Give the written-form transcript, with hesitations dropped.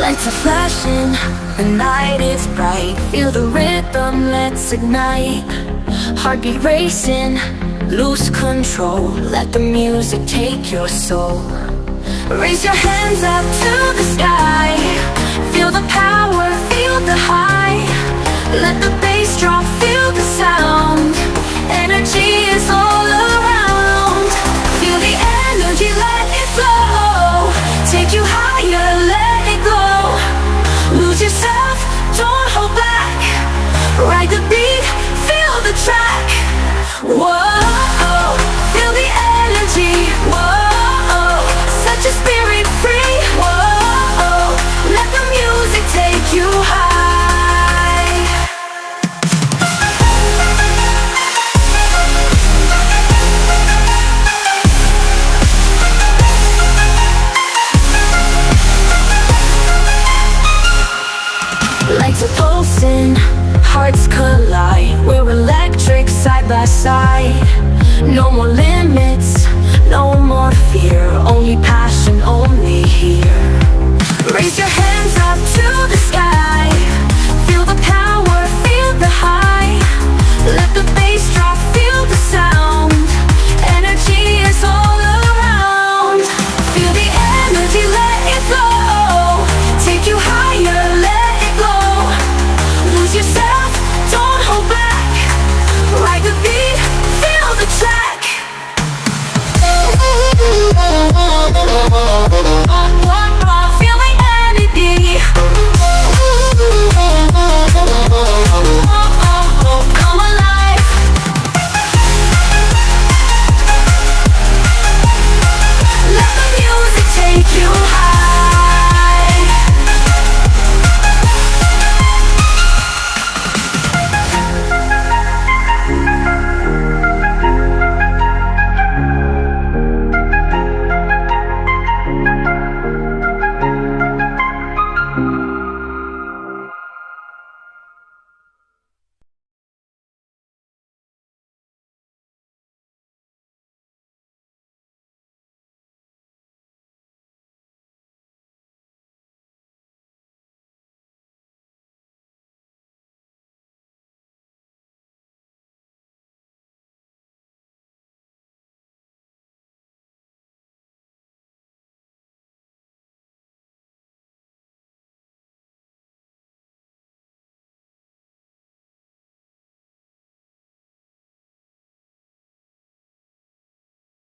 Lights are flashing, the night is bright. Feel the rhythm, let's ignite. Heartbeat racing, lose control. Let the music take your soul. Raise your hands up to the sky. Feel the power, feel the high. Let the bass drop, feel the sound. Energy is all around. Feel the energy, let it flow. Take you higher, let it go. Lose yourself, don't hold back. Ride the beat, feel the track. Whoa, feel the energy. Whoa, set your spirit free. Whoa, let the music take you high. Lights are pulsing, hearts collide. We're electric side by side. No more limits, no more fear. Only passion, only